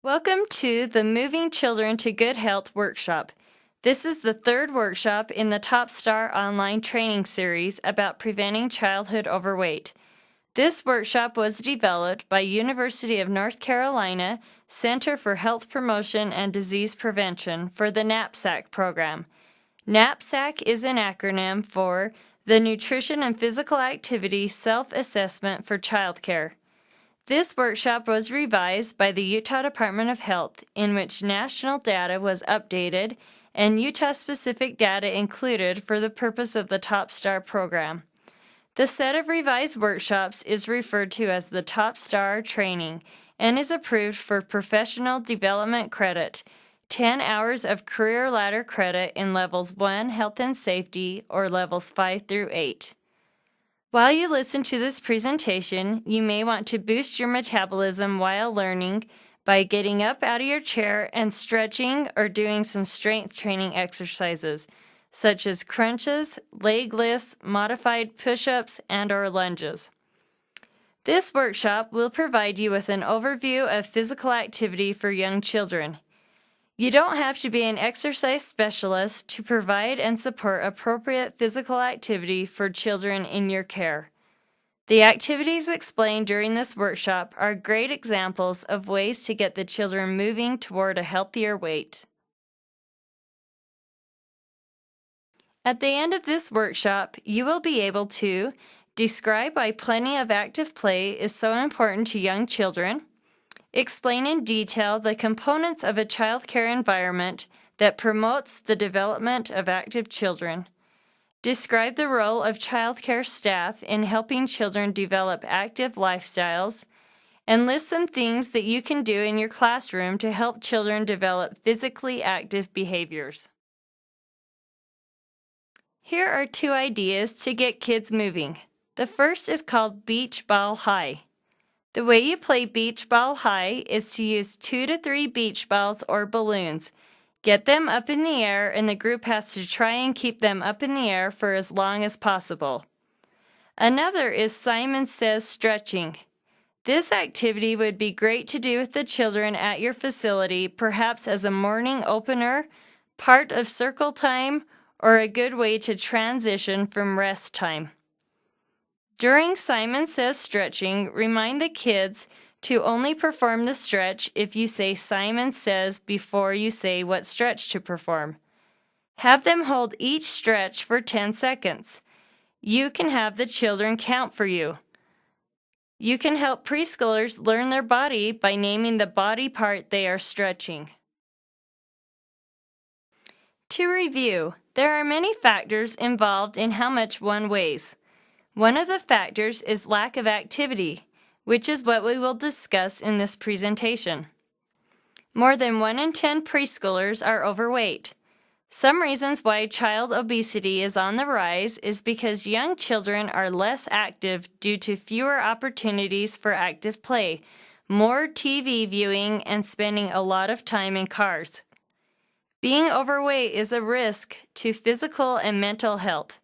Welcome to the Moving Children to Good Health workshop. This is the third workshop in the Top Star online training series about preventing childhood overweight. This workshop was developed by University of North Carolina Center for Health Promotion and Disease Prevention for the NAPSAC program. NAPSAC is an acronym for the Nutrition and Physical Activity Self-Assessment for Childcare. This workshop was revised by the Utah Department of Health, in which national data was updated and Utah-specific data included for the purpose of the Top Star program. The set of revised workshops is referred to as the Top Star Training and is approved for professional development credit, 10 hours of career ladder credit in levels 1 Health and Safety or levels 5 through 8. While you listen to this presentation, you may want to boost your metabolism while learning by getting up out of your chair and stretching or doing some strength training exercises, such as crunches, leg lifts, modified push-ups, and/or lunges. This workshop will provide you with an overview of physical activity for young children. You don't have to be an exercise specialist to provide and support appropriate physical activity for children in your care. The activities explained during this workshop are great examples of ways to get the children moving toward a healthier weight. At the end of this workshop, you will be able to describe why plenty of active play is so important to young children, explain in detail the components of a child care environment that promotes the development of active children, describe the role of child care staff in helping children develop active lifestyles, and list some things that you can do in your classroom to help children develop physically active behaviors. Here are 2 ideas to get kids moving. The first is called Beach Ball High. The way you play beach ball high is to use 2 to 3 beach balls or balloons. Get them up in the air, and the group has to try and keep them up in the air for as long as possible. Another is Simon Says stretching. This activity would be great to do with the children at your facility, perhaps as a morning opener, part of circle time, or a good way to transition from rest time. During Simon Says stretching, remind the kids to only perform the stretch if you say Simon Says before you say what stretch to perform. Have them hold each stretch for 10 seconds. You can have the children count for you. You can help preschoolers learn their body by naming the body part they are stretching. To review, there are many factors involved in how much one weighs. One of the factors is lack of activity, which is what we will discuss in this presentation. More than 1 in 10 preschoolers are overweight. Some reasons why child obesity is on the rise is because young children are less active due to fewer opportunities for active play, more TV viewing, and spending a lot of time in cars. Being overweight is a risk to physical and mental health.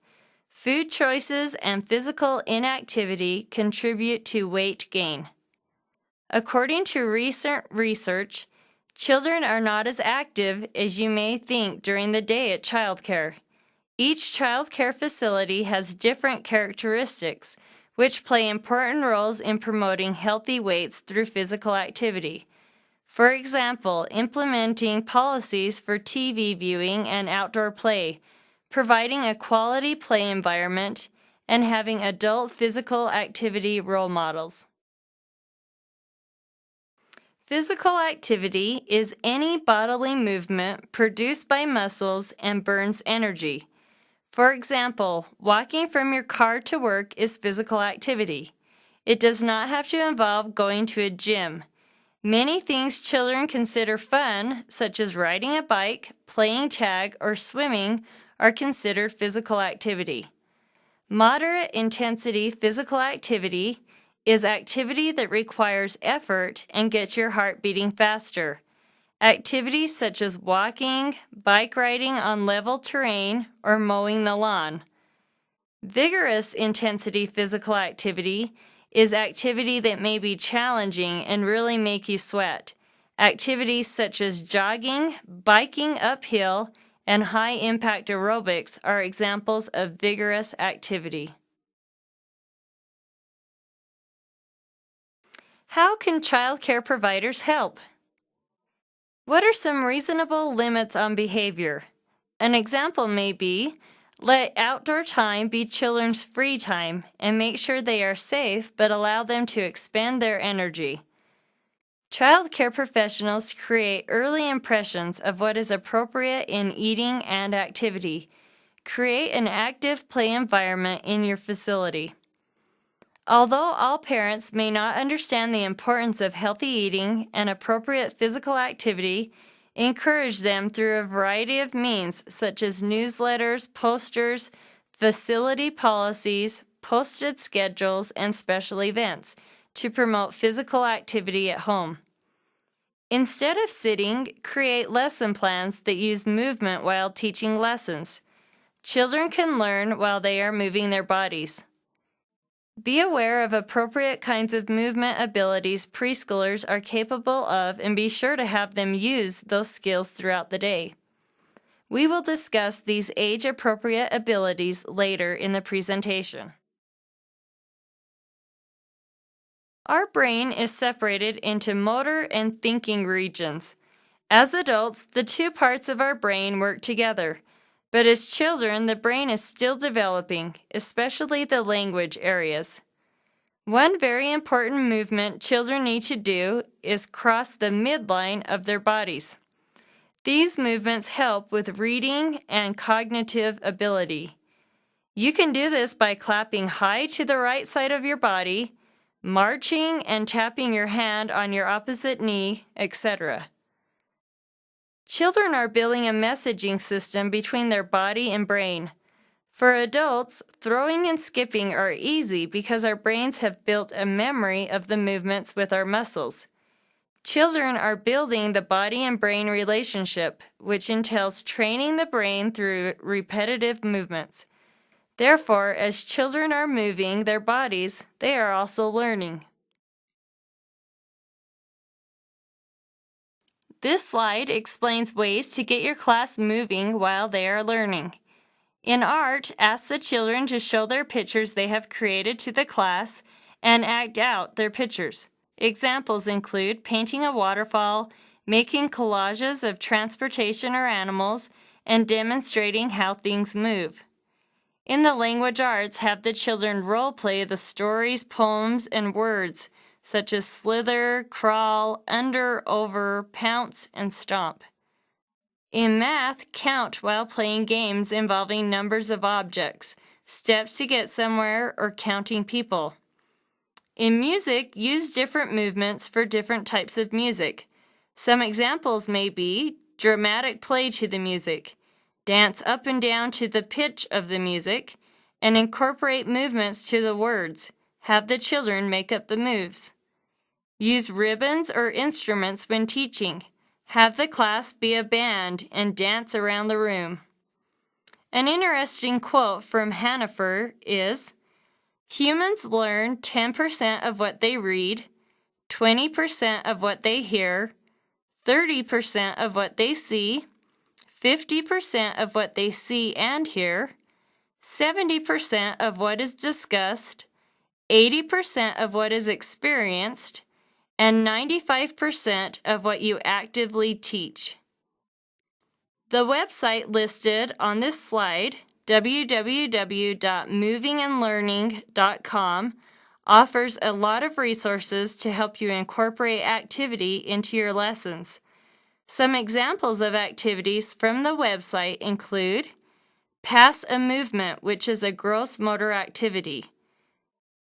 Food choices and physical inactivity contribute to weight gain. According to recent research, children are not as active as you may think during the day at childcare. Each childcare facility has different characteristics, which play important roles in promoting healthy weights through physical activity. For example, implementing policies for TV viewing and outdoor play, providing a quality play environment, and having adult physical activity role models. Physical activity is any bodily movement produced by muscles and burns energy. For example, walking from your car to work is physical activity. It does not have to involve going to a gym. Many things children consider fun, such as riding a bike, playing tag, or swimming, are considered physical activity. Moderate intensity physical activity is activity that requires effort and gets your heart beating faster. Activities such as walking, bike riding on level terrain, or mowing the lawn. Vigorous intensity physical activity is activity that may be challenging and really make you sweat. Activities such as jogging, biking uphill, and high-impact aerobics are examples of vigorous activity. How can child care providers help? What are some reasonable limits on behavior? An example may be, let outdoor time be children's free time and make sure they are safe but allow them to expend their energy. Child care professionals create early impressions of what is appropriate in eating and activity. Create an active play environment in your facility. Although all parents may not understand the importance of healthy eating and appropriate physical activity, encourage them through a variety of means such as newsletters, posters, facility policies, posted schedules, and special events to promote physical activity at home. Instead of sitting, create lesson plans that use movement while teaching lessons. Children can learn while they are moving their bodies. Be aware of appropriate kinds of movement abilities preschoolers are capable of and be sure to have them use those skills throughout the day. We will discuss these age-appropriate abilities later in the presentation. Our brain is separated into motor and thinking regions. As adults, the two parts of our brain work together. But as children, the brain is still developing, especially the language areas. One very important movement children need to do is cross the midline of their bodies. These movements help with reading and cognitive ability. You can do this by clapping high to the right side of your body, marching and tapping your hand on your opposite knee, etc. Children are building a messaging system between their body and brain. For adults, throwing and skipping are easy because our brains have built a memory of the movements with our muscles. Children are building the body and brain relationship, which entails training the brain through repetitive movements. Therefore, as children are moving their bodies, they are also learning. This slide explains ways to get your class moving while they are learning. In art, ask the children to show their pictures they have created to the class and act out their pictures. Examples include painting a waterfall, making collages of transportation or animals, and demonstrating how things move. In the language arts, have the children role-play the stories, poems, and words, such as slither, crawl, under, over, pounce, and stomp. In math, count while playing games involving numbers of objects, steps to get somewhere, or counting people. In music, use different movements for different types of music. Some examples may be dramatic play to the music, dance up and down to the pitch of the music, and incorporate movements to the words. Have the children make up the moves. Use ribbons or instruments when teaching. Have the class be a band and dance around the room. An interesting quote from Hanifer is, "Humans learn 10% of what they read, 20% of what they hear, 30% of what they see, 50% of what they see and hear, 70% of what is discussed, 80% of what is experienced, and 95% of what you actively teach." The website listed on this slide, www.movingandlearning.com, offers a lot of resources to help you incorporate activity into your lessons. Some examples of activities from the website include pass a movement, which is a gross motor activity.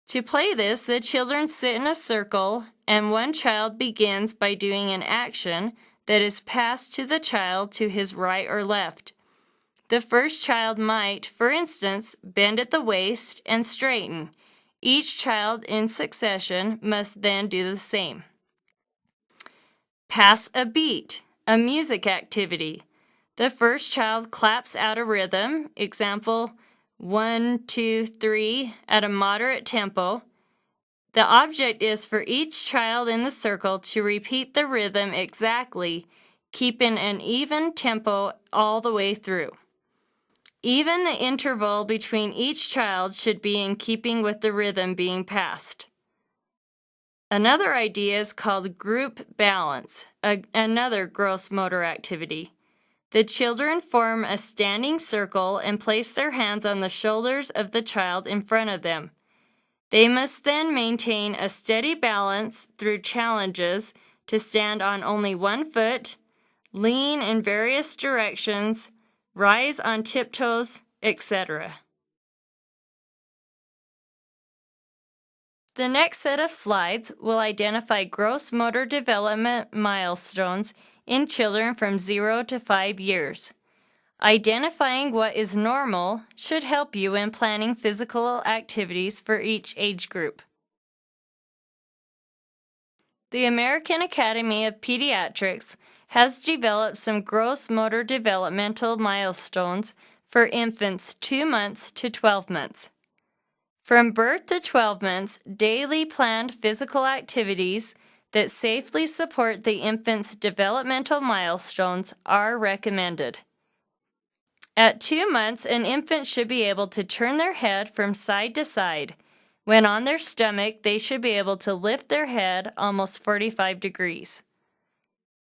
To play this, the children sit in a circle, and one child begins by doing an action that is passed to the child to his right or left. The first child might, for instance, bend at the waist and straighten. Each child in succession must then do the same. Pass a beat, a music activity. The first child claps out a rhythm, example 1, 2, 3, at a moderate tempo. The object is for each child in the circle to repeat the rhythm exactly, keeping an even tempo all the way through. Even the interval between each child should be in keeping with the rhythm being passed. Another idea is called group balance, another gross motor activity. The children form a standing circle and place their hands on the shoulders of the child in front of them. They must then maintain a steady balance through challenges to stand on only one foot, lean in various directions, rise on tiptoes, etc. The next set of slides will identify gross motor development milestones in children from 0 to 5 years. Identifying what is normal should help you in planning physical activities for each age group. The American Academy of Pediatrics has developed some gross motor developmental milestones for infants 2 months to 12 months. From birth to 12 months, daily planned physical activities that safely support the infant's developmental milestones are recommended. At 2 months, an infant should be able to turn their head from side to side. When on their stomach, they should be able to lift their head almost 45 degrees.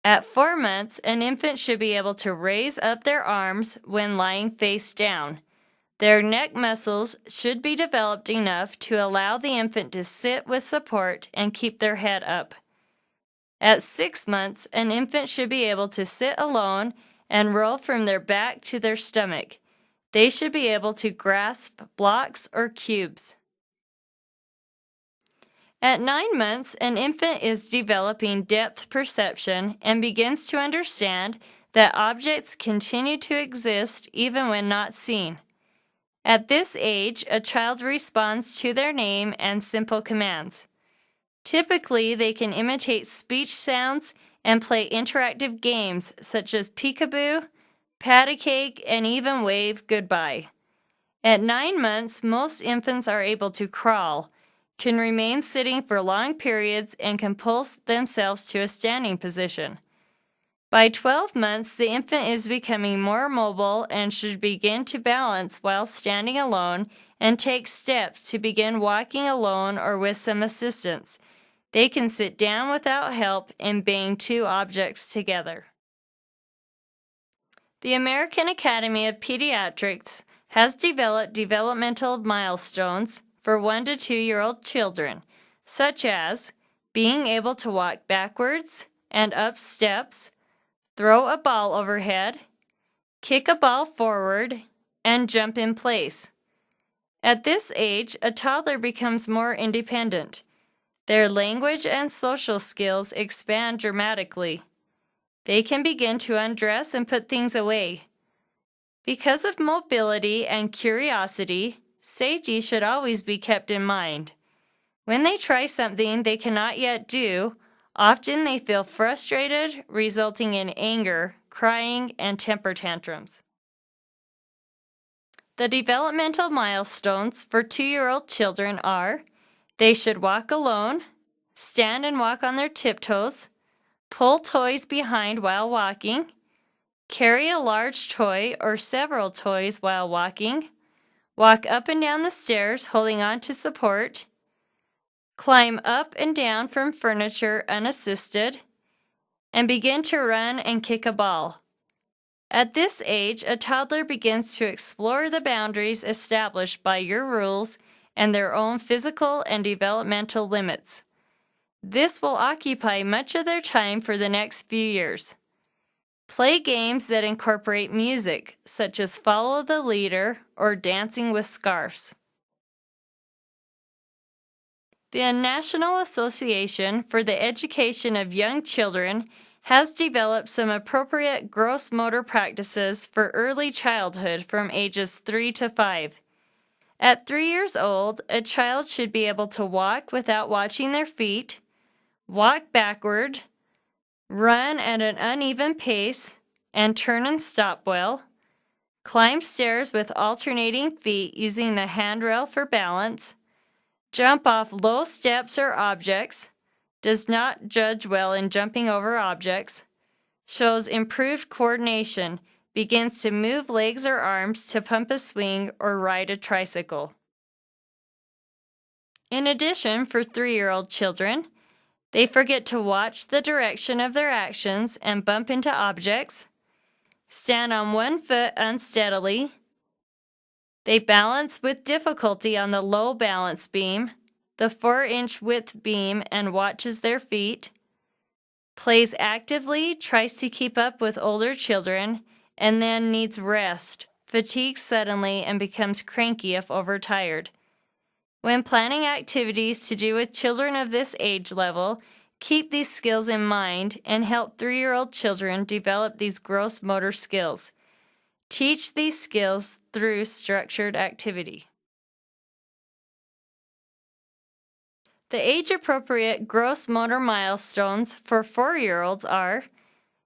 At 4 months, an infant should be able to raise up their arms when lying face down. Their neck muscles should be developed enough to allow the infant to sit with support and keep their head up. At 6 months, an infant should be able to sit alone and roll from their back to their stomach. They should be able to grasp blocks or cubes. At 9 months, an infant is developing depth perception and begins to understand that objects continue to exist even when not seen. At this age, a child responds to their name and simple commands. Typically, they can imitate speech sounds and play interactive games such as peekaboo, pat a cake, and even wave goodbye. At 9 months, most infants are able to crawl, can remain sitting for long periods, and can pull themselves to a standing position. By 12 months, the infant is becoming more mobile and should begin to balance while standing alone and take steps to begin walking alone or with some assistance. They can sit down without help and bang 2 objects together. The American Academy of Pediatrics has developed developmental milestones for 1 to 2-year-old children, such as being able to walk backwards and up steps, throw a ball overhead, kick a ball forward, and jump in place. At this age, a toddler becomes more independent. Their language and social skills expand dramatically. They can begin to undress and put things away. Because of mobility and curiosity, safety should always be kept in mind. When they try something they cannot yet do, often they feel frustrated, resulting in anger, crying, and temper tantrums. The developmental milestones for 2-year-old children are: they should walk alone, stand and walk on their tiptoes, pull toys behind while walking, carry a large toy or several toys while walking, walk up and down the stairs holding on to support, climb up and down from furniture unassisted, and begin to run and kick a ball. At this age, a toddler begins to explore the boundaries established by your rules and their own physical and developmental limits. This will occupy much of their time for the next few years. Play games that incorporate music, such as Follow the Leader or Dancing with Scarves. The National Association for the Education of Young Children has developed some appropriate gross motor practices for early childhood from ages 3 to 5. At 3 years old, a child should be able to walk without watching their feet, walk backward, run at an uneven pace, and turn and stop well, climb stairs with alternating feet using the handrail for balance, Jump off low steps or objects. Does not judge well in jumping over objects. Shows improved coordination. Begins to move legs or arms to pump a swing or ride a tricycle. In addition, for 3-year-old children, they forget to watch the direction of their actions and bump into objects, stand on one foot unsteadily. They balance with difficulty on the low balance beam, the 4-inch width beam, and watches their feet. Plays actively, tries to keep up with older children, and then needs rest, fatigues suddenly, and becomes cranky if overtired. When planning activities to do with children of this age level, keep these skills in mind and help 3-year-old children develop these gross motor skills. Teach these skills through structured activity. The age-appropriate gross motor milestones for 4-year-olds are: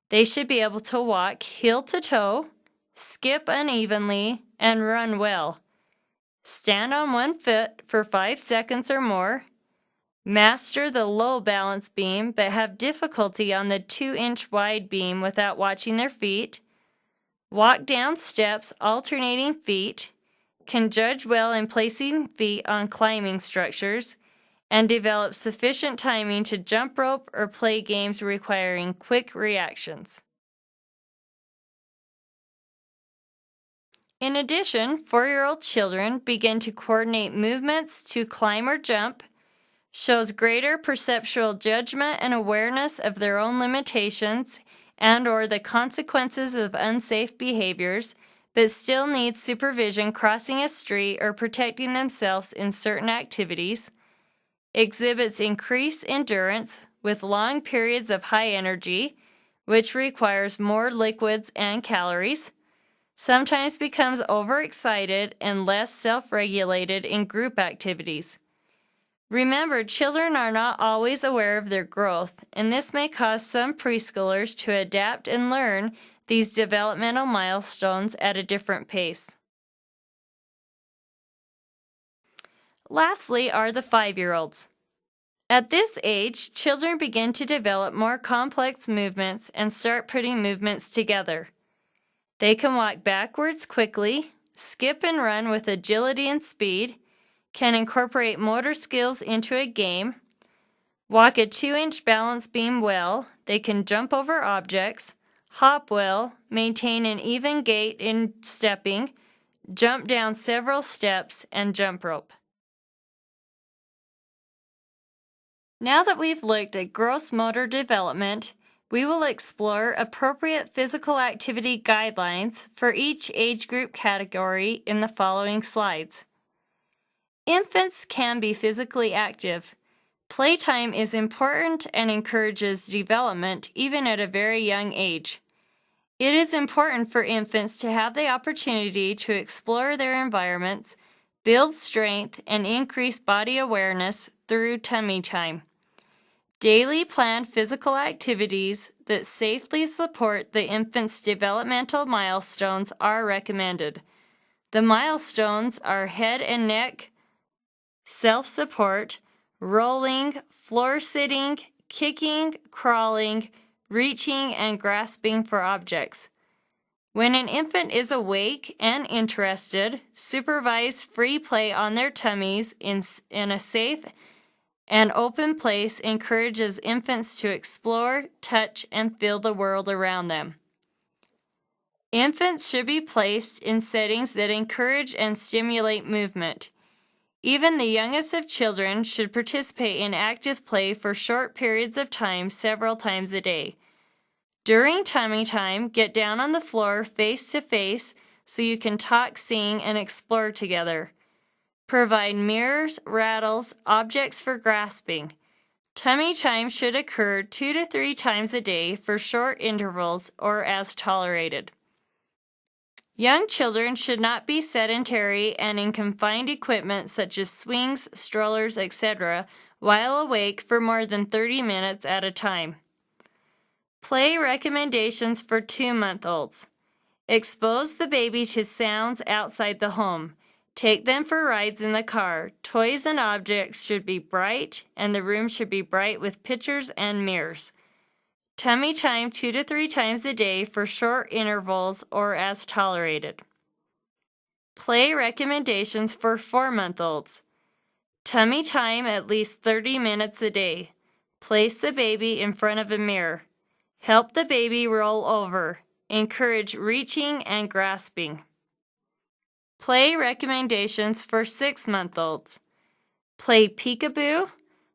they should be able to walk heel to toe, skip unevenly, and run well. Stand on one foot for 5 seconds or more. Master the low balance beam but have difficulty on the 2-inch wide beam without watching their feet. Walk down steps alternating feet. Can judge well in placing feet on climbing structures. And develop sufficient timing to jump rope or play games requiring quick reactions. In addition, 4-year-old children begin to coordinate movements to climb or jump, shows greater perceptual judgment and awareness of their own limitations and/or the consequences of unsafe behaviors, but still needs supervision crossing a street or protecting themselves in certain activities. Exhibits increased endurance with long periods of high energy, which requires more liquids and calories. Sometimes becomes overexcited and less self-regulated in group activities. Remember, children are not always aware of their growth, and this may cause some preschoolers to adapt and learn these developmental milestones at a different pace. Lastly are the 5-year-olds. At this age, children begin to develop more complex movements and start putting movements together. They can walk backwards quickly, skip and run with agility and speed, can incorporate motor skills into a game, walk a 2-inch balance beam well, they can jump over objects, hop well, maintain an even gait in stepping, jump down several steps, and jump rope. Now that we've looked at gross motor development, we will explore appropriate physical activity guidelines for each age group category in the following slides. Infants can be physically active. Playtime is important and encourages development even at a very young age. It is important for infants to have the opportunity to explore their environments, build strength, and increase body awareness through tummy time. Daily planned physical activities that safely support the infant's developmental milestones are recommended. The milestones are head and neck, self-support, rolling, floor sitting, kicking, crawling, reaching, and grasping for objects. When an infant is awake and interested, supervise free play on their tummies in a safe and open place encourages infants to explore, touch, and feel the world around them. Infants should be placed in settings that encourage and stimulate movement. Even the youngest of children should participate in active play for short periods of time several times a day. During tummy time, get down on the floor face to face so you can talk, sing, and explore together. Provide mirrors, rattles, objects for grasping. Tummy time should occur 2 to 3 times a day for short intervals or as tolerated. Young children should not be sedentary and in confined equipment such as swings, strollers, etc. while awake for more than 30 minutes at a time. Play recommendations for 2-month-olds. Expose the baby to sounds outside the home. Take them for rides in the car. Toys and objects should be bright, and the room should be bright with pictures and mirrors. Tummy time 2 to 3 times a day for short intervals or as tolerated. Play recommendations for 4-month-olds. Tummy time at least 30 minutes a day. Place the baby in front of a mirror. Help the baby roll over. Encourage reaching and grasping. Play recommendations for 6-month-olds. Play peekaboo.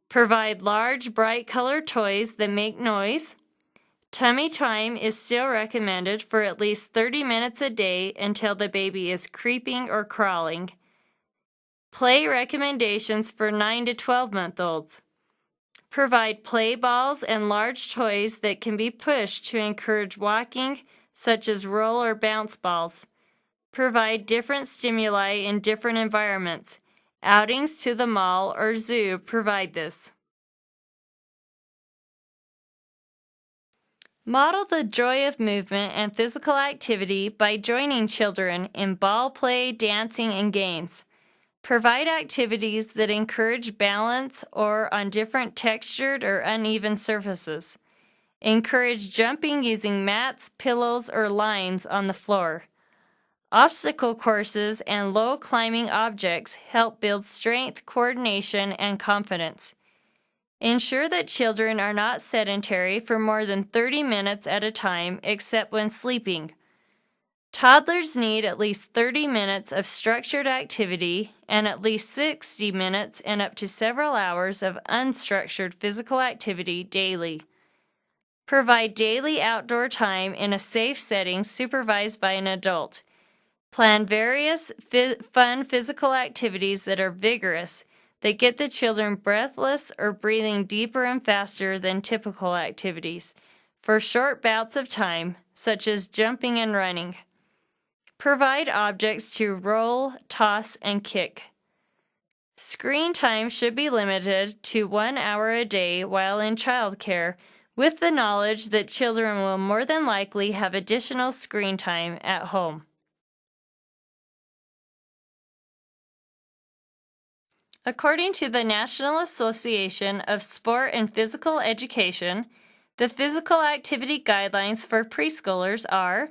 Provide large, bright colored toys that make noise. Tummy time is still recommended for at least 30 minutes a day until the baby is creeping or crawling. Play recommendations for 9 to 12-month-olds. Provide play balls and large toys that can be pushed to encourage walking, such as roll or bounce balls. Provide different stimuli in different environments. Outings to the mall or zoo provide this. Model the joy of movement and physical activity by joining children in ball play, dancing, and games. Provide activities that encourage balance or on different textured or uneven surfaces. Encourage jumping using mats, pillows, or lines on the floor. Obstacle courses and low climbing objects help build strength, coordination, and confidence. Ensure that children are not sedentary for more than 30 minutes at a time except when sleeping. Toddlers need at least 30 minutes of structured activity and at least 60 minutes and up to several hours of unstructured physical activity daily. Provide daily outdoor time in a safe setting supervised by an adult. Plan various fun physical activities that are vigorous, that get the children breathless or breathing deeper and faster than typical activities, for short bouts of time, such as jumping and running. Provide objects to roll, toss, and kick. Screen time should be limited to 1 hour a day while in childcare, with the knowledge that children will more than likely have additional screen time at home. According to the National Association of Sport and Physical Education, the physical activity guidelines for preschoolers are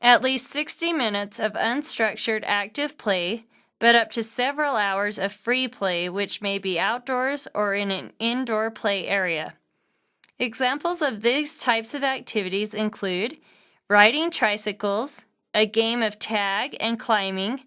at least 60 minutes of unstructured active play, but up to several hours of free play, which may be outdoors or in an indoor play area. Examples of these types of activities include riding tricycles, a game of tag and climbing.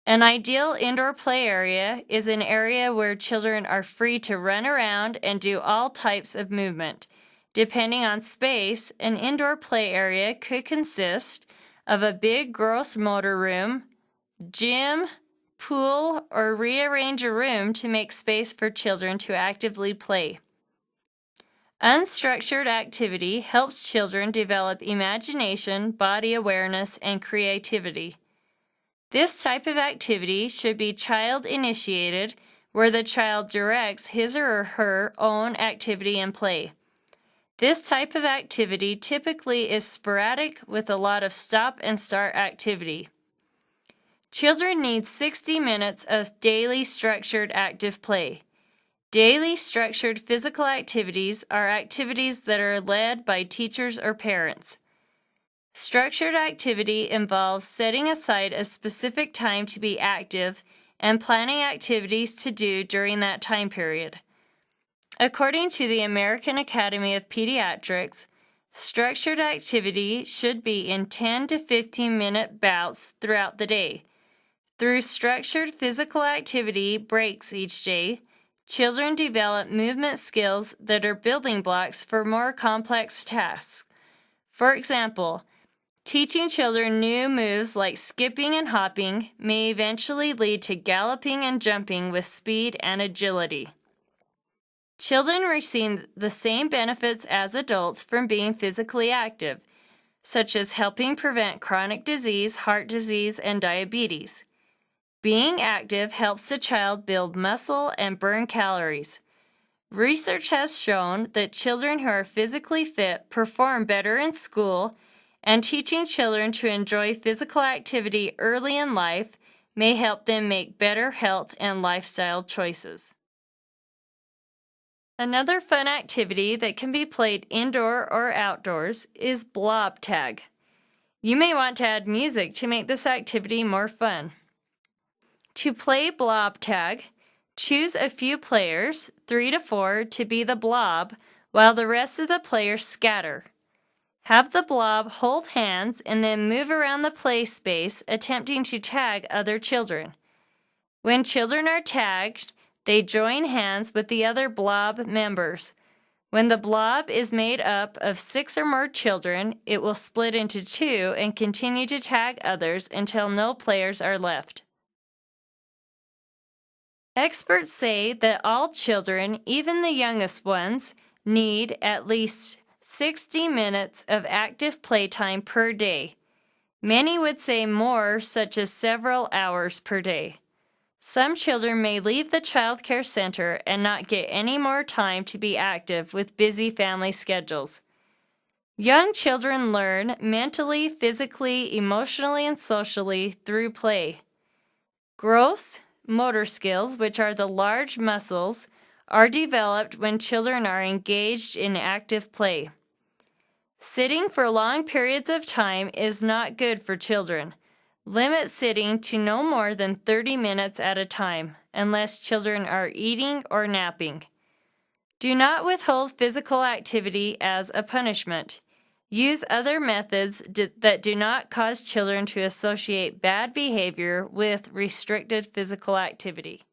An ideal indoor play area is an area where children are free to run around and do all types of movement. Depending on space, an indoor play area could consist of a big gross motor room, gym, pool, or rearrange a room to make space for children to actively play. Unstructured activity helps children develop imagination, body awareness, and creativity. This type of activity should be child-initiated, where the child directs his or her own activity and play. This type of activity typically is sporadic with a lot of stop and start activity. Children need 60 minutes of daily structured active play. Daily structured physical activities are activities that are led by teachers or parents. Structured activity involves setting aside a specific time to be active and planning activities to do during that time period. According to the American Academy of Pediatrics, structured activity should be in 10 to 15-minute bouts throughout the day. Through structured physical activity breaks each day, children develop movement skills that are building blocks for more complex tasks. For example, teaching children new moves like skipping and hopping may eventually lead to galloping and jumping with speed and agility. Children receive the same benefits as adults from being physically active, such as helping prevent chronic disease, heart disease, and diabetes. Being active helps the child build muscle and burn calories. Research has shown that children who are physically fit perform better in school, and teaching children to enjoy physical activity early in life may help them make better health and lifestyle choices. Another fun activity that can be played indoor or outdoors is blob tag. You may want to add music to make this activity more fun. To play blob tag, choose a few players, 3 to 4, to be the blob, while the rest of the players scatter. Have the blob hold hands and then move around the play space, attempting to tag other children. When children are tagged, they join hands with the other blob members. When the blob is made up of 6 or more children, it will split into 2 and continue to tag others until no players are left. Experts say that all children, even the youngest ones, need at least 60 minutes of active playtime per day. Many would say more, such as several hours per day. Some children may leave the child care center and not get any more time to be active with busy family schedules. Young children learn mentally, physically, emotionally, and socially through play. Gross motor skills, which are the large muscles, are developed when children are engaged in active play. Sitting for long periods of time is not good for children. Limit sitting to no more than 30 minutes at a time, unless children are eating or napping. Do not withhold physical activity as a punishment. Use other methods that do not cause children to associate bad behavior with restricted physical activity.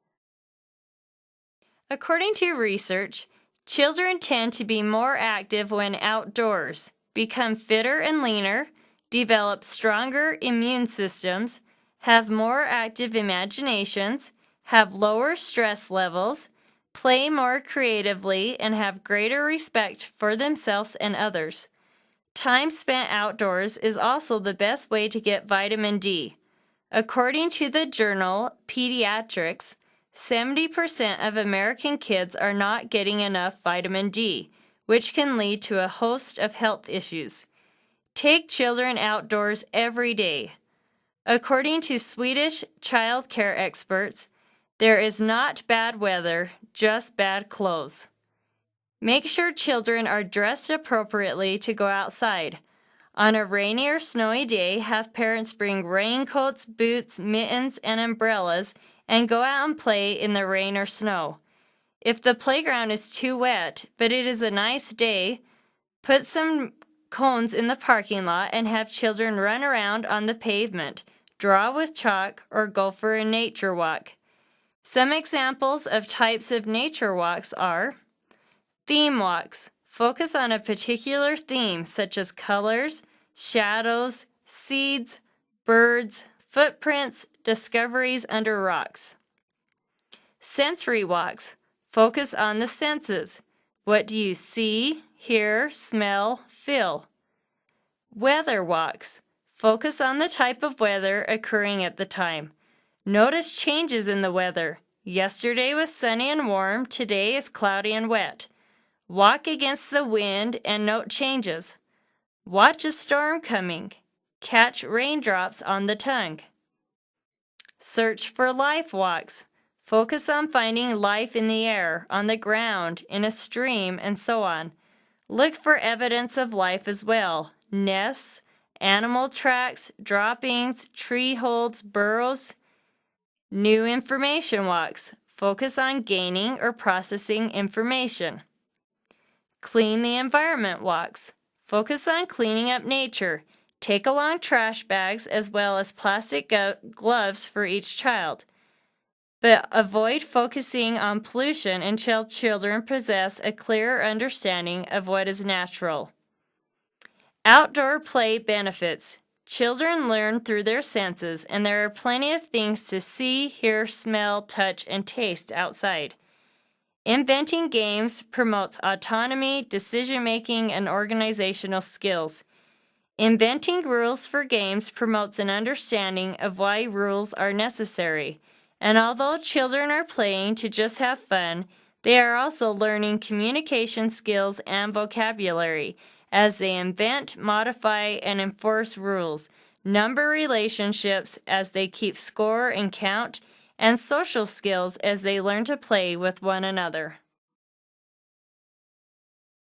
According to research, children tend to be more active when outdoors, become fitter and leaner, develop stronger immune systems, have more active imaginations, have lower stress levels, play more creatively, and have greater respect for themselves and others. Time spent outdoors is also the best way to get vitamin D. According to the journal Pediatrics, 70% of American kids are not getting enough vitamin D, which can lead to a host of health issues. Take children outdoors every day. According to Swedish child care experts, there is not bad weather, just bad clothes. Make sure children are dressed appropriately to go outside. On a rainy or snowy day, have parents bring raincoats, boots, mittens, and umbrellas and go out and play in the rain or snow. If the playground is too wet, but it is a nice day, put some cones in the parking lot and have children run around on the pavement, draw with chalk, or go for a nature walk. Some examples of types of nature walks are theme walks. Focus on a particular theme such as colors, shadows, seeds, birds, footprints, discoveries under rocks. Sensory walks. Focus on the senses. What do you see, hear, smell, feel? Weather walks. Focus on the type of weather occurring at the time. Notice changes in the weather. Yesterday was sunny and warm, today is cloudy and wet. Walk against the wind and note changes. Watch a storm coming. Catch raindrops on the tongue. Search for life walks. Focus on finding life in the air, on the ground, in a stream, and so on. Look for evidence of life as well. Nests, animal tracks, droppings, tree holds, burrows. New information walks. Focus on gaining or processing information. Clean the environment walks. Focus on cleaning up nature. Take along trash bags as well as plastic gloves for each child. But avoid focusing on pollution until children possess a clearer understanding of what is natural. Outdoor play benefits. Children learn through their senses, and there are plenty of things to see, hear, smell, touch, and taste outside. Inventing games promotes autonomy, decision-making, and organizational skills. Inventing rules for games promotes an understanding of why rules are necessary. And although children are playing to just have fun, they are also learning communication skills and vocabulary as they invent, modify, and enforce rules, number relationships as they keep score and count, and social skills as they learn to play with one another.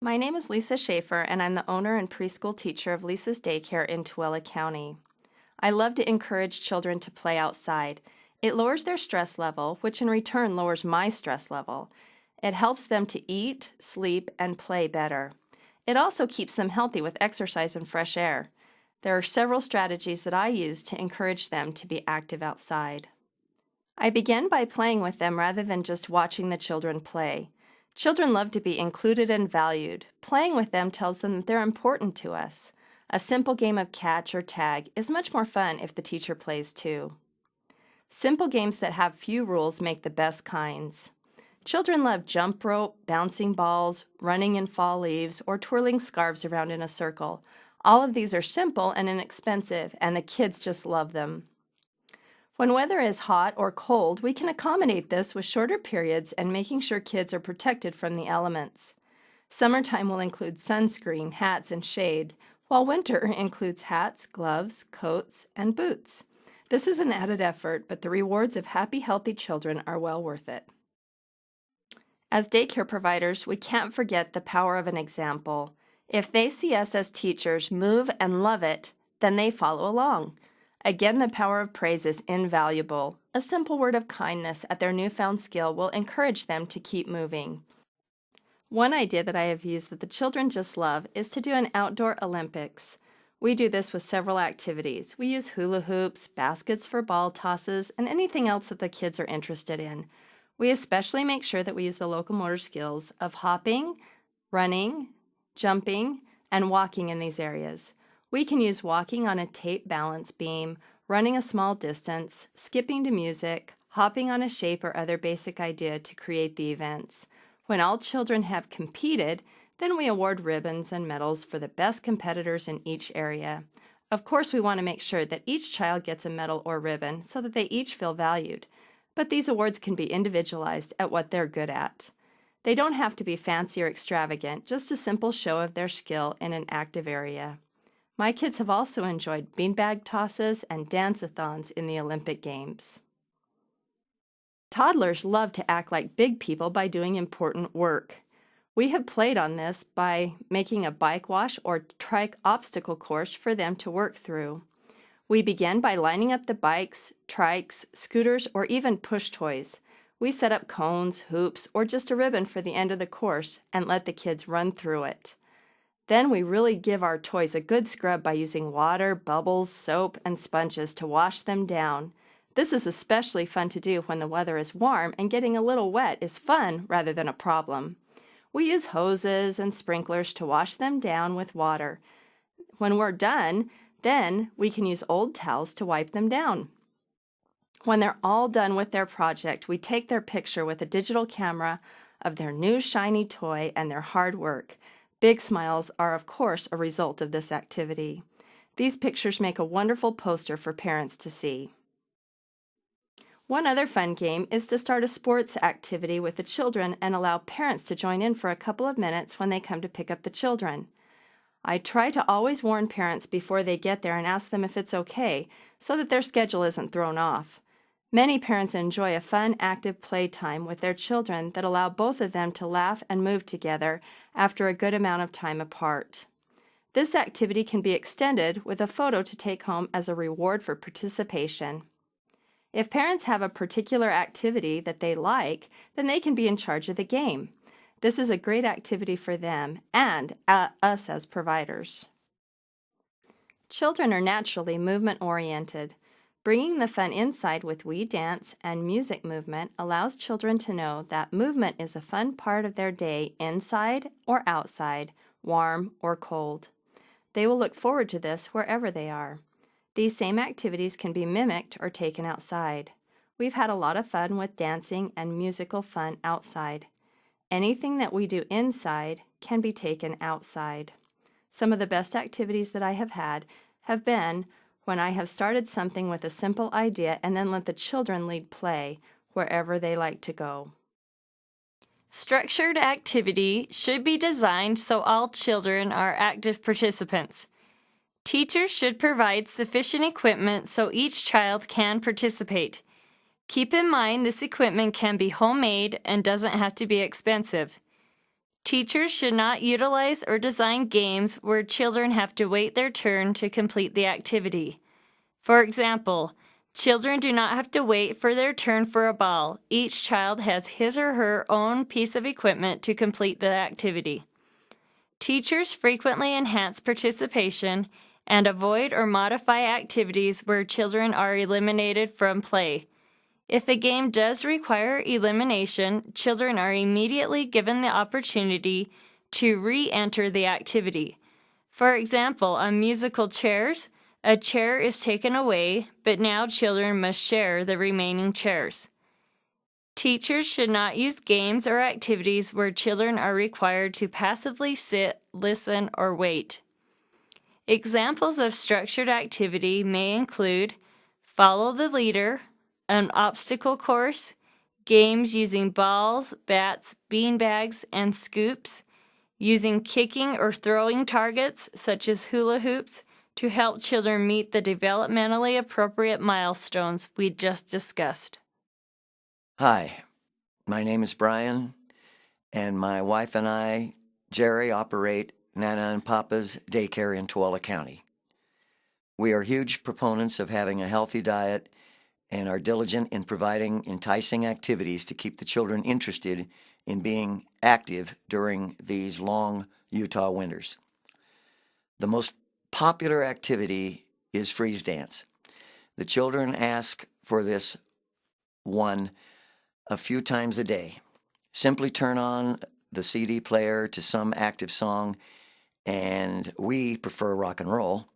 My name is Lisa Schaefer, and I'm the owner and preschool teacher of Lisa's DayCare in Tooele County. I love to encourage children to play outside. It lowers their stress level, which in return lowers my stress level. It helps them to eat, sleep, and play better. It also keeps them healthy with exercise and fresh air. There are several strategies that I use to encourage them to be active outside. I begin by playing with them rather than just watching the children play. Children love to be included and valued. Playing with them tells them that they're important to us. A simple game of catch or tag is much more fun if the teacher plays too. Simple games that have few rules make the best kinds. Children love jump rope, bouncing balls, running in fall leaves, or twirling scarves around in a circle. All of these are simple and inexpensive, and the kids just love them. When weather is hot or cold, we can accommodate this with shorter periods and making sure kids are protected from the elements. Summertime will include sunscreen, hats, and shade, while winter includes hats, gloves, coats, and boots. This is an added effort, but the rewards of happy, healthy children are well worth it. As daycare providers, we can't forget the power of an example. If they see us as teachers move and love it, then they follow along. Again, the power of praise is invaluable. A simple word of kindness at their newfound skill will encourage them to keep moving. One idea that I have used that the children just love is to do an outdoor Olympics. We do this with several activities. We use hula hoops, baskets for ball tosses, and anything else that the kids are interested in. We especially make sure that we use the locomotor skills of hopping, running, jumping, and walking in these areas. We can use walking on a tape balance beam, running a small distance, skipping to music, hopping on a shape or other basic idea to create the events. When all children have competed, then we award ribbons and medals for the best competitors in each area. Of course, we want to make sure that each child gets a medal or ribbon so that they each feel valued. But these awards can be individualized at what they're good at. They don't have to be fancy or extravagant, just a simple show of their skill in an active area. My kids have also enjoyed beanbag tosses and dance-a-thons in the Olympic Games. Toddlers love to act like big people by doing important work. We have played on this by making a bike wash or trike obstacle course for them to work through. We begin by lining up the bikes, trikes, scooters, or even push toys. We set up cones, hoops, or just a ribbon for the end of the course and let the kids run through it. Then we really give our toys a good scrub by using water, bubbles, soap, and sponges to wash them down. This is especially fun to do when the weather is warm and getting a little wet is fun rather than a problem. We use hoses and sprinklers to wash them down with water. When we're done, then we can use old towels to wipe them down. When they're all done with their project, we take their picture with a digital camera of their new shiny toy and their hard work. Big smiles are, of course, a result of this activity. These pictures make a wonderful poster for parents to see. One other fun game is to start a sports activity with the children and allow parents to join in for a couple of minutes when they come to pick up the children. I try to always warn parents before they get there and ask them if it's okay, so that their schedule isn't thrown off. Many parents enjoy a fun, active playtime with their children that allow both of them to laugh and move together after a good amount of time apart. This activity can be extended with a photo to take home as a reward for participation. If parents have a particular activity that they like, then they can be in charge of the game. This is a great activity for them and us as providers. Children are naturally movement-oriented. Bringing the fun inside with We Dance and music movement allows children to know that movement is a fun part of their day inside or outside, warm or cold. They will look forward to this wherever they are. These same activities can be mimicked or taken outside. We've had a lot of fun with dancing and musical fun outside. Anything that we do inside can be taken outside. Some of the best activities that I have had have been when I have started something with a simple idea and then let the children lead play wherever they like to go. Structured activity should be designed so all children are active participants. Teachers should provide sufficient equipment so each child can participate. Keep in mind this equipment can be homemade and doesn't have to be expensive. Teachers should not utilize or design games where children have to wait their turn to complete the activity. For example, children do not have to wait for their turn for a ball. Each child has his or her own piece of equipment to complete the activity. Teachers frequently enhance participation and avoid or modify activities where children are eliminated from play. If a game does require elimination, children are immediately given the opportunity to re-enter the activity. For example, on musical chairs, a chair is taken away, but now children must share the remaining chairs. Teachers should not use games or activities where children are required to passively sit, listen, or wait. Examples of structured activity may include follow the leader, an obstacle course, games using balls, bats, beanbags, and scoops, using kicking or throwing targets such as hula hoops to help children meet the developmentally appropriate milestones we just discussed. Hi, my name is Brian, and my wife and I, Jerry, operate Nana and Papa's DayCare in Tooele County. We are huge proponents of having a healthy diet and are diligent in providing enticing activities to keep the children interested in being active during these long Utah winters. The most popular activity is freeze dance. The children ask for this one a few times a day. Simply turn on the CD player to some active song, and we prefer rock and roll.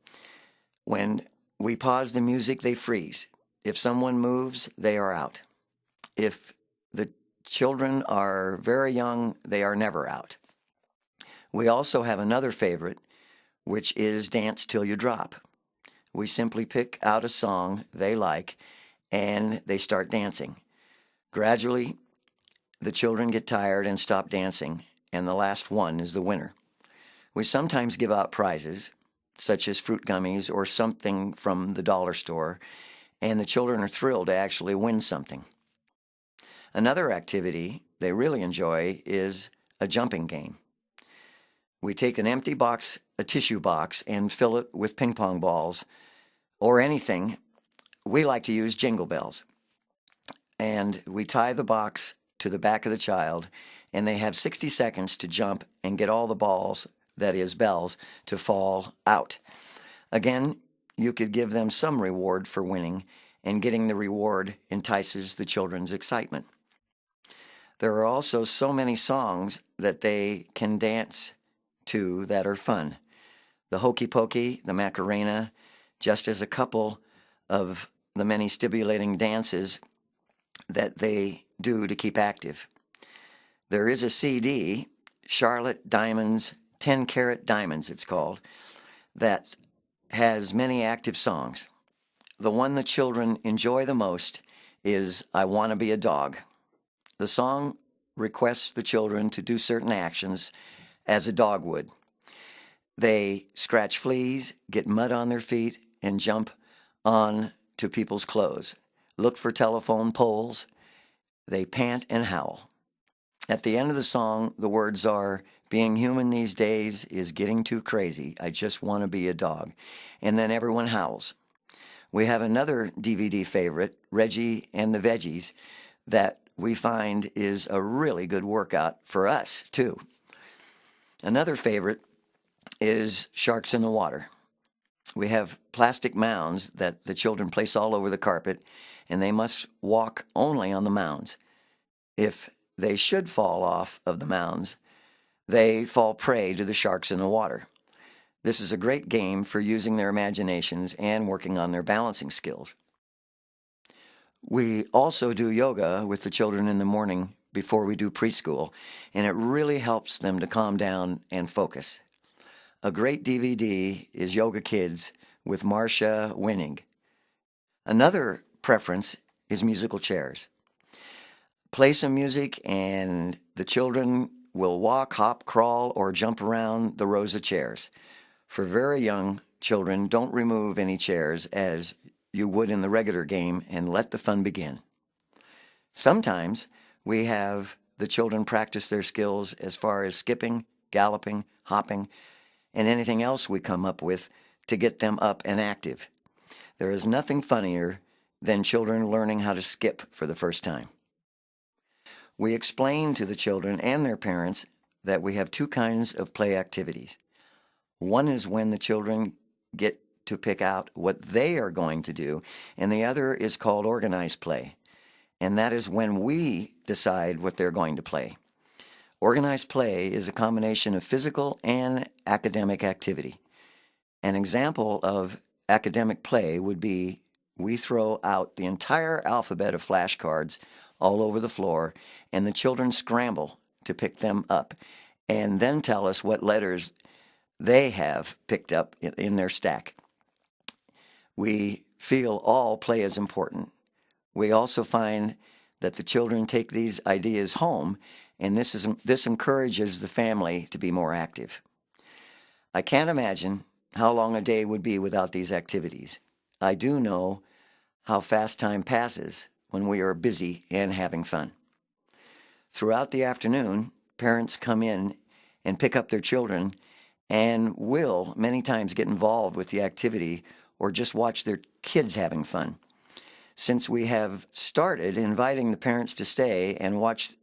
When we pause the music, they freeze. If someone moves, they are out. If the children are very young, they are never out. We also have another favorite, which is Dance Till You Drop. We simply pick out a song they like, and they start dancing. Gradually, the children get tired and stop dancing, and the last one is the winner. We sometimes give out prizes, such as fruit gummies or something from the dollar store, and the children are thrilled to actually win something. Another activity they really enjoy is a jumping game. We take an empty box, a tissue box, and fill it with ping pong balls or anything. We like to use jingle bells. And we tie the box to the back of the child, and they have 60 seconds to jump and get all the balls, that is bells, to fall out. Again, you could give them some reward for winning, and getting the reward entices the children's excitement. There are also so many songs that they can dance to that are fun. The Hokey Pokey, the Macarena, just as a couple of the many stimulating dances that they do to keep active. There is a CD, Charlotte Diamonds, 10 Carat Diamonds it's called, that has many active songs. The one the children enjoy the most is I Wanna Be a Dog. The song requests the children to do certain actions as a dog would. They scratch fleas, get mud on their feet, and jump on to people's clothes. Look for telephone poles. They pant and howl. At the end of the song, the words are, being human these days is getting too crazy. I just want to be a dog. And then everyone howls. We have another DVD favorite, Reggie and the Veggies, that we find is a really good workout for us, too. Another favorite is Sharks in the Water. We have plastic mounds that the children place all over the carpet, and they must walk only on the mounds. If they should fall off of the mounds, they fall prey to the sharks in the water. This is a great game for using their imaginations and working on their balancing skills. We also do yoga with the children in the morning before we do preschool, and it really helps them to calm down and focus. A great DVD is Yoga Kids with Marcia Winning. Another preference is musical chairs. Play some music and the children will walk, hop, crawl, or jump around the rows of chairs. For very young children, don't remove any chairs as you would in the regular game and let the fun begin. Sometimes we have the children practice their skills as far as skipping, galloping, hopping, and anything else we come up with to get them up and active. There is nothing funnier than children learning how to skip for the first time. We explain to the children and their parents that we have two kinds of play activities. One is when the children get to pick out what they are going to do, and the other is called organized play, and that is when we decide what they're going to play. Organized play is a combination of physical and academic activity. An example of academic play would be we throw out the entire alphabet of flashcards all over the floor, and the children scramble to pick them up and then tell us what letters they have picked up in their stack. We feel all play is important. We also find that the children take these ideas home, and this encourages the family to be more active. I can't imagine how long a day would be without these activities. I do know how fast time passes when we are busy and having fun. Throughout the afternoon, parents come in and pick up their children and will many times get involved with the activity or just watch their kids having fun. Since we have started inviting the parents to stay and watch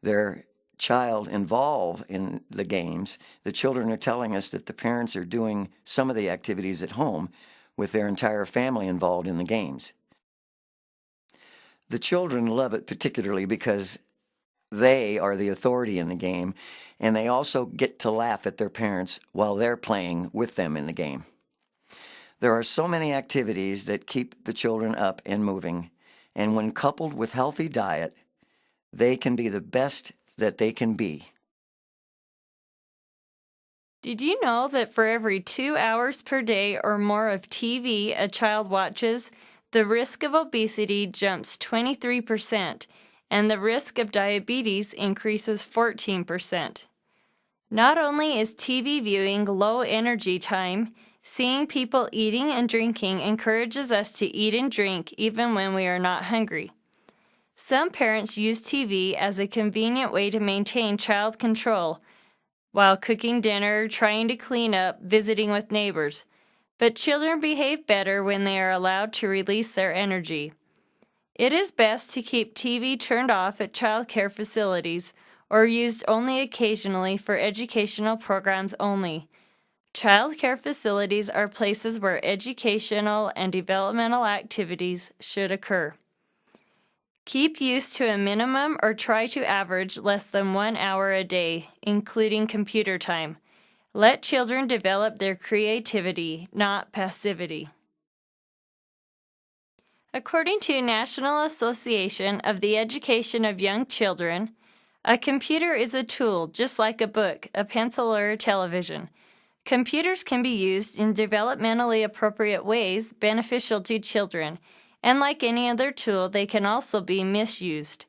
their child involved in the games, the children are telling us that the parents are doing some of the activities at home with their entire family involved in the games. The children love it particularly because they are the authority in the game, and they also get to laugh at their parents while they're playing with them in the game. There are so many activities that keep the children up and moving, and when coupled with healthy diet, they can be the best that they can be. Did you know that for every 2 hours per day or more of TV a child watches, the risk of obesity jumps 23%, and the risk of diabetes increases 14%. Not only is TV viewing low energy time, seeing people eating and drinking encourages us to eat and drink even when we are not hungry. Some parents use TV as a convenient way to maintain child control while cooking dinner, trying to clean up, visiting with neighbors. But children behave better when they are allowed to release their energy. It is best to keep TV turned off at child care facilities or used only occasionally for educational programs only. Child care facilities are places where educational and developmental activities should occur. Keep use to a minimum or try to average less than 1 hour a day, including computer time. Let children develop their creativity, not passivity. According to National Association of the Education of Young Children, a computer is a tool just like a book, a pencil, or a television. Computers can be used in developmentally appropriate ways beneficial to children, and like any other tool, they can also be misused.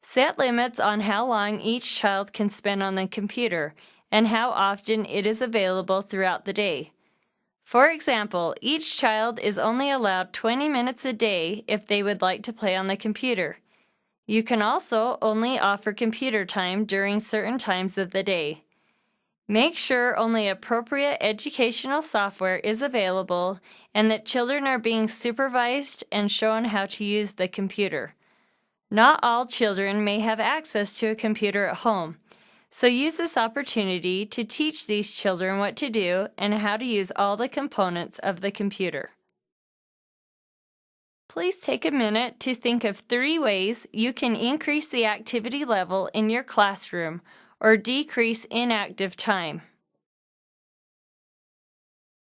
Set limits on how long each child can spend on the computer and how often it is available throughout the day. For example, each child is only allowed 20 minutes a day if they would like to play on the computer. You can also only offer computer time during certain times of the day. Make sure only appropriate educational software is available and that children are being supervised and shown how to use the computer. Not all children may have access to a computer at home, so use this opportunity to teach these children what to do and how to use all the components of the computer. Please take a minute to think of 3 ways you can increase the activity level in your classroom or decrease inactive time.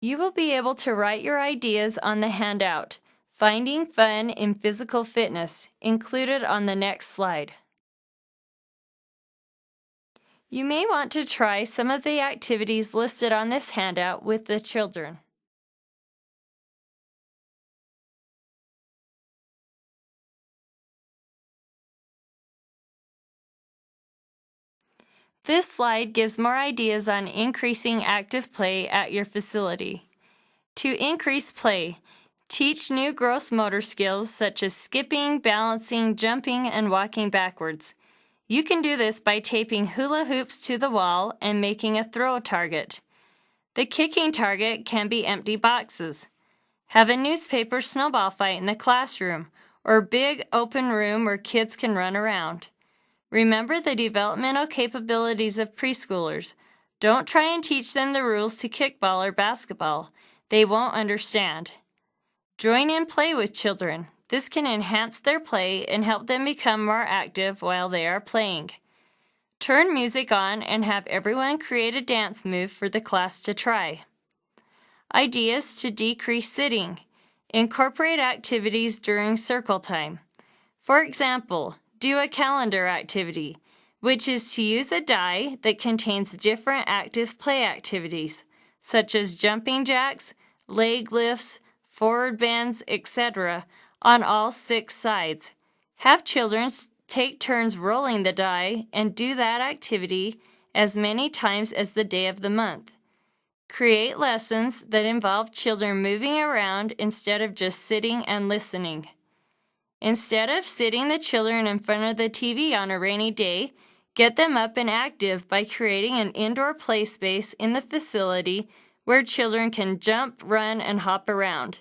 You will be able to write your ideas on the handout, Finding Fun in Physical Fitness, included on the next slide. You may want to try some of the activities listed on this handout with the children. This slide gives more ideas on increasing active play at your facility. To increase play, teach new gross motor skills such as skipping, balancing, jumping, and walking backwards. You can do this by taping hula hoops to the wall and making a throw target. The kicking target can be empty boxes. Have a newspaper snowball fight in the classroom or big open room where kids can run around. Remember the developmental capabilities of preschoolers. Don't try and teach them the rules to kickball or basketball. They won't understand. Join in play with children. This can enhance their play and help them become more active while they are playing. Turn music on and have everyone create a dance move for the class to try. Ideas to decrease sitting. Incorporate activities during circle time. For example, do a calendar activity, which is to use a die that contains different active play activities, such as jumping jacks, leg lifts, forward bends, etc., on all 6 sides. Have children take turns rolling the die and do that activity as many times as the day of the month. Create lessons that involve children moving around instead of just sitting and listening. Instead of sitting the children in front of the TV on a rainy day, get them up and active by creating an indoor play space in the facility where children can jump, run, and hop around.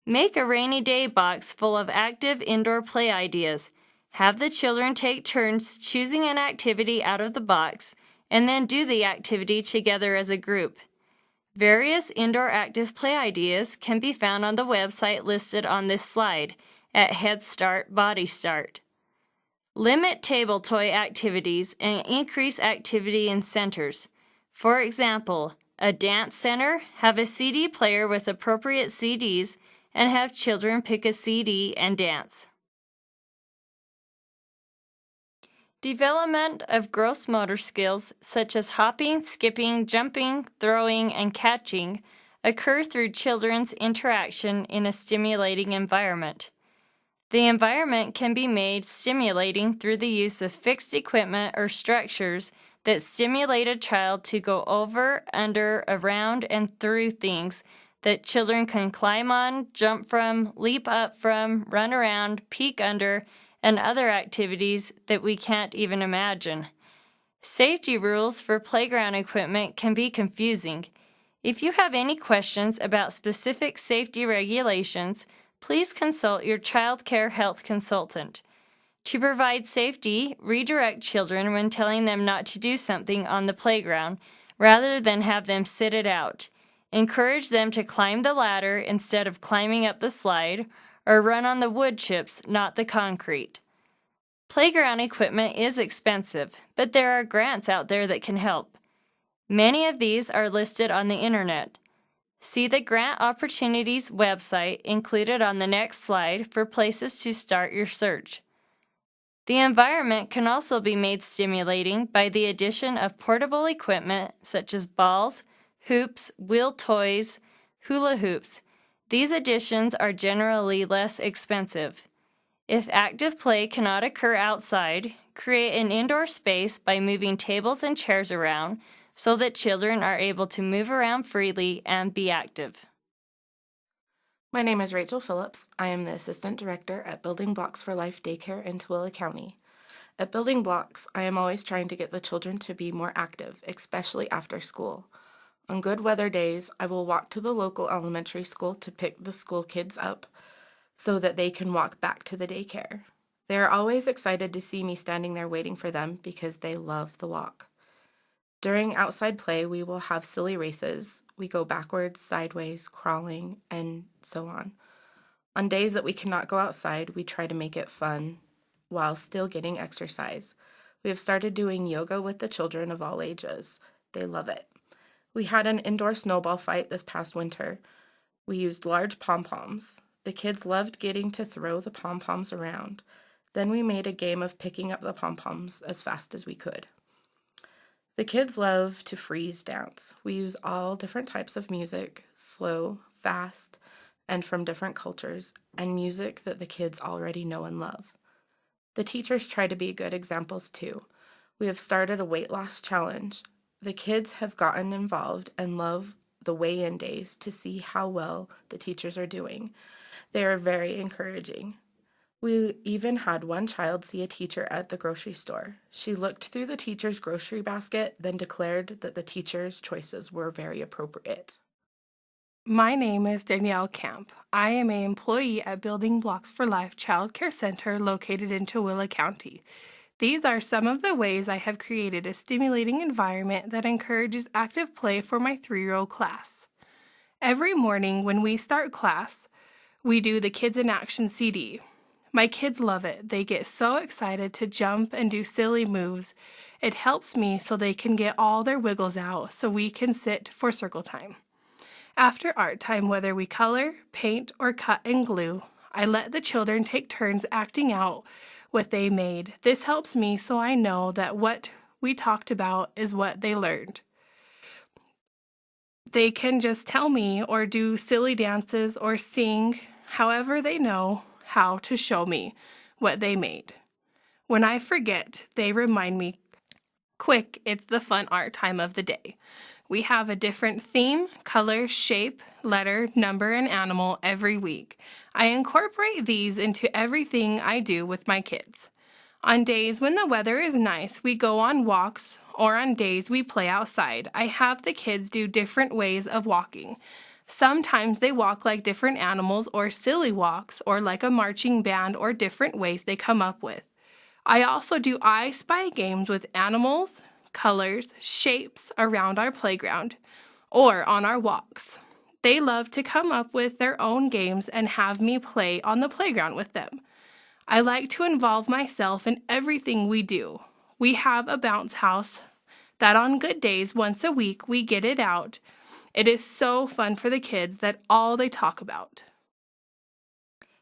Make a rainy day box full of active indoor play ideas. Have the children take turns choosing an activity out of the box and then do the activity together as a group. Various indoor active play ideas can be found on the website listed on this slide at Head Start Body Start. Limit table toy activities and increase activity in centers. For example, a dance center, have a CD player with appropriate CDs, and have children pick a CD and dance. Development of gross motor skills such as hopping, skipping, jumping, throwing, and catching occur through children's interaction in a stimulating environment. The environment can be made stimulating through the use of fixed equipment or structures that stimulate a child to go over, under, around, and through things that children can climb on, jump from, leap up from, run around, peek under, and other activities that we can't even imagine. Safety rules for playground equipment can be confusing. If you have any questions about specific safety regulations, please consult your child care health consultant. To provide safety, redirect children when telling them not to do something on the playground, rather than have them sit it out. Encourage them to climb the ladder instead of climbing up the slide, or run on the wood chips, not the concrete. Playground equipment is expensive, but there are grants out there that can help. Many of these are listed on the internet. See the Grant Opportunities website included on the next slide for places to start your search. The environment can also be made stimulating by the addition of portable equipment such as balls, hoops, wheel toys, hula hoops. These additions are generally less expensive. If active play cannot occur outside, create an indoor space by moving tables and chairs around so that children are able to move around freely and be active. My name is Rachel Phillips. I am the Assistant Director at Building Blocks for Life Daycare in Tooele County. At Building Blocks, I am always trying to get the children to be more active, especially after school. On good weather days, I will walk to the local elementary school to pick the school kids up so that they can walk back to the daycare. They are always excited to see me standing there waiting for them because they love the walk. During outside play, we will have silly races. We go backwards, sideways, crawling, and so on. On days that we cannot go outside, we try to make it fun while still getting exercise. We have started doing yoga with the children of all ages. They love it. We had an indoor snowball fight this past winter. We used large pom-poms. The kids loved getting to throw the pom-poms around. Then we made a game of picking up the pom-poms as fast as we could. The kids love to freeze dance. We use all different types of music, slow, fast, and from different cultures, and music that the kids already know and love. The teachers try to be good examples too. We have started a weight loss challenge. The kids have gotten involved and love the weigh-in days to see how well the teachers are doing. They are very encouraging. We even had one child see a teacher at the grocery store. She looked through the teacher's grocery basket, then declared that the teacher's choices were very appropriate. My name is Danielle Camp. I am an employee at Building Blocks for Life Child Care Center located in Tooele County. These are some of the ways I have created a stimulating environment that encourages active play for my 3-year-old class. Every morning when we start class, we do the Kids in Action CD. My kids love it. They get so excited to jump and do silly moves. It helps me so they can get all their wiggles out so we can sit for circle time. After art time, whether we color, paint, or cut and glue, I let the children take turns acting out what they made. This helps me so I know that what we talked about is what they learned. They can just tell me or do silly dances or sing, however they know how to show me what they made. When I forget, they remind me, quick, it's the fun art time of the day. We have a different theme, color, shape, letter, number, and animal every week. I incorporate these into everything I do with my kids. On days when the weather is nice, we go on walks, or on days we play outside. I have the kids do different ways of walking. Sometimes they walk like different animals or silly walks, or like a marching band, or different ways they come up with. I also do I Spy games with animals, colors, shapes around our playground, or on our walks. They love to come up with their own games and have me play on the playground with them. I like to involve myself in everything we do. We have a bounce house that on good days, once a week, we get it out. It is so fun for the kids that all they talk about.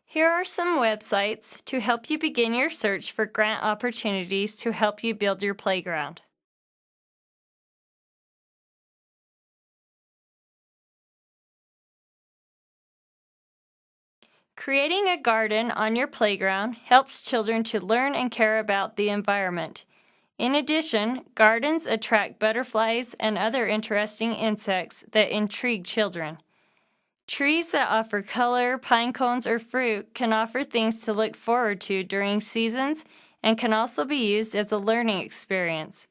Here are some websites to help you begin your search for grant opportunities to help you build your playground. Creating a garden on your playground helps children to learn and care about the environment. In addition, gardens attract butterflies and other interesting insects that intrigue children. Trees that offer color, pine cones, or fruit can offer things to look forward to during seasons and can also be used as a learning experience.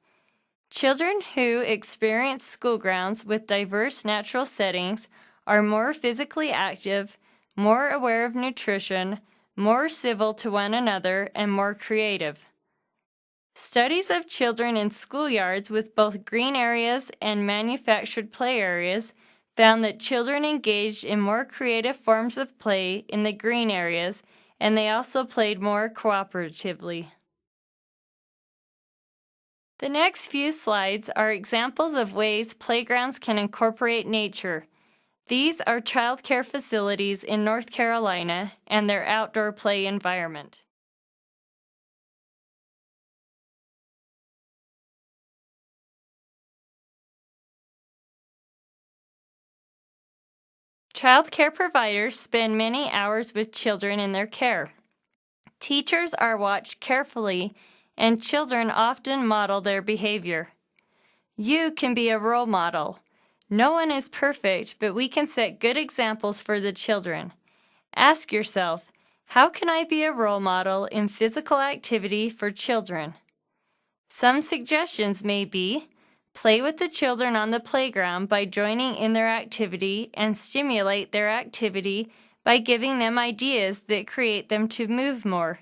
Children who experience school grounds with diverse natural settings are more physically active, more aware of nutrition, more civil to one another, and more creative. Studies of children in schoolyards with both green areas and manufactured play areas found that children engaged in more creative forms of play in the green areas, and they also played more cooperatively. The next few slides are examples of ways playgrounds can incorporate nature. These are child care facilities in North Carolina and their outdoor play environment. Child care providers spend many hours with children in their care. Teachers are watched carefully, and children often model their behavior. You can be a role model. No one is perfect, but we can set good examples for the children. Ask yourself, how can I be a role model in physical activity for children? Some suggestions may be, play with the children on the playground by joining in their activity and stimulate their activity by giving them ideas that create them to move more.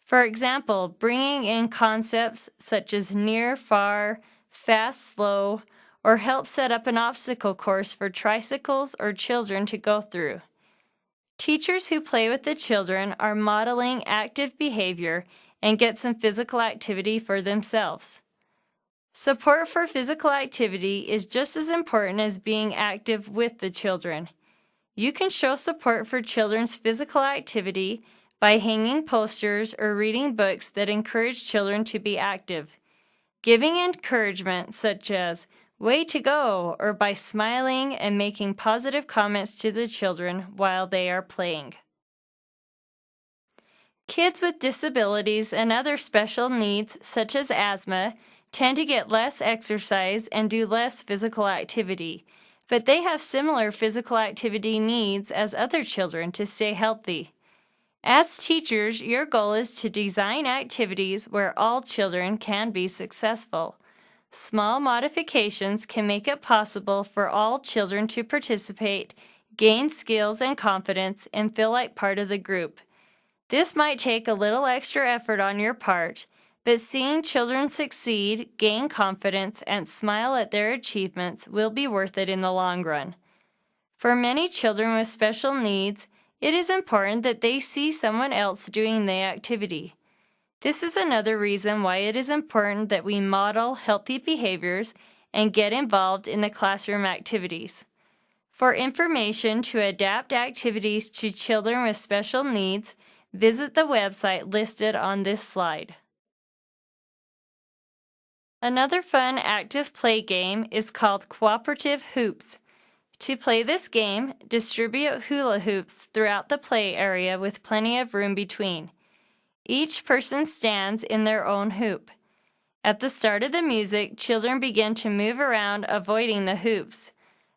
For example, bringing in concepts such as near, far, fast, slow, or help set up an obstacle course for tricycles or children to go through. Teachers who play with the children are modeling active behavior and get some physical activity for themselves. Support for physical activity is just as important as being active with the children. You can show support for children's physical activity by hanging posters or reading books that encourage children to be active. Giving encouragement such as, "Way to go," or by smiling and making positive comments to the children while they are playing. Kids with disabilities and other special needs, such as asthma, tend to get less exercise and do less physical activity. but they have similar physical activity needs as other children to stay healthy. As teachers, your goal is to design activities where all children can be successful. Small modifications can make it possible for all children to participate, gain skills and confidence, and feel like part of the group. This might take a little extra effort on your part, but seeing children succeed, gain confidence, and smile at their achievements will be worth it in the long run. For many children with special needs, it is important that they see someone else doing the activity. This is another reason why it is important that we model healthy behaviors and get involved in the classroom activities. For information to adapt activities to children with special needs, visit the website listed on this slide. Another fun active play game is called Cooperative Hoops. To play this game, distribute hula hoops throughout the play area with plenty of room between. Each person stands in their own hoop. At the start of the music, children begin to move around avoiding the hoops.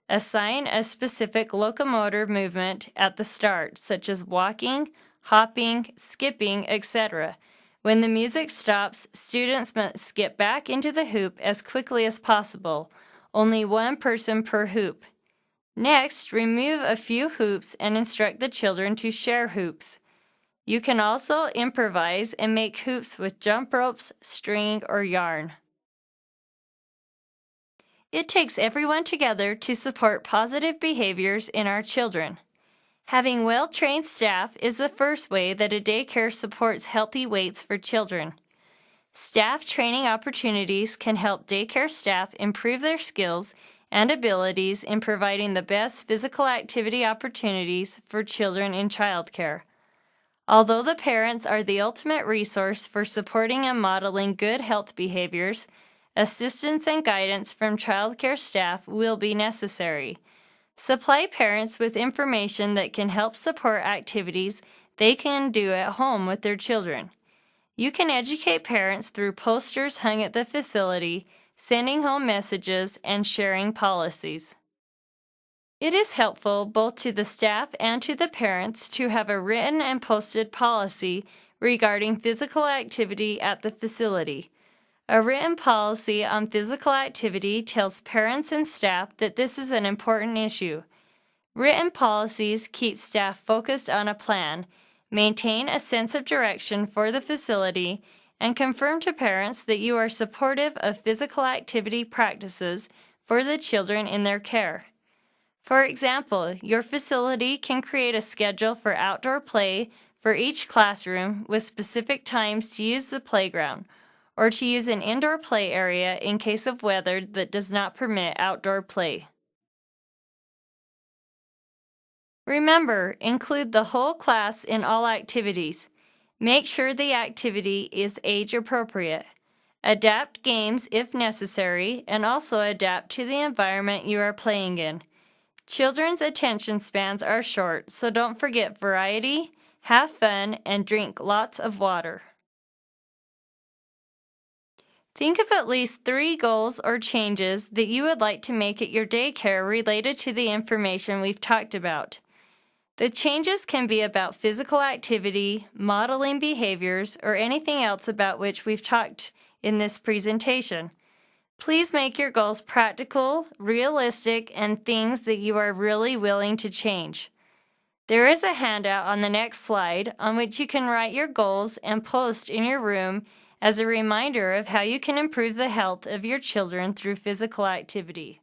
Assign a specific locomotor movement at the start, such as walking, hopping, skipping, etc. When the music stops, students must get back into the hoop as quickly as possible, only one person per hoop. Next, remove a few hoops and instruct the children to share hoops. You can also improvise and make hoops with jump ropes, string, or yarn. It takes everyone together to support positive behaviors in our children. Having well-trained staff is the first way that a daycare supports healthy weights for children. Staff training opportunities can help daycare staff improve their skills and abilities in providing the best physical activity opportunities for children in childcare. Although the parents are the ultimate resource for supporting and modeling good health behaviors, assistance and guidance from childcare staff will be necessary. Supply parents with information that can help support activities they can do at home with their children. You can educate parents through posters hung at the facility, sending home messages, and sharing policies. It is helpful both to the staff and to the parents to have a written and posted policy regarding physical activity at the facility. A written policy on physical activity tells parents and staff that this is an important issue. Written policies keep staff focused on a plan, maintain a sense of direction for the facility, and confirm to parents that you are supportive of physical activity practices for the children in their care. For example, your facility can create a schedule for outdoor play for each classroom with specific times to use the playground, or to use an indoor play area in case of weather that does not permit outdoor play. Remember, include the whole class in all activities. Make sure the activity is age appropriate. Adapt games if necessary, and also adapt to the environment you are playing in. Children's attention spans are short, so don't forget variety, have fun, and drink lots of water. Think of at least 3 goals or changes that you would like to make at your daycare related to the information we've talked about. The changes can be about physical activity, modeling behaviors, or anything else about which we've talked in this presentation. Please make your goals practical, realistic, and things that you are really willing to change. There is a handout on the next slide on which you can write your goals and post in your room as a reminder of how you can improve the health of your children through physical activity.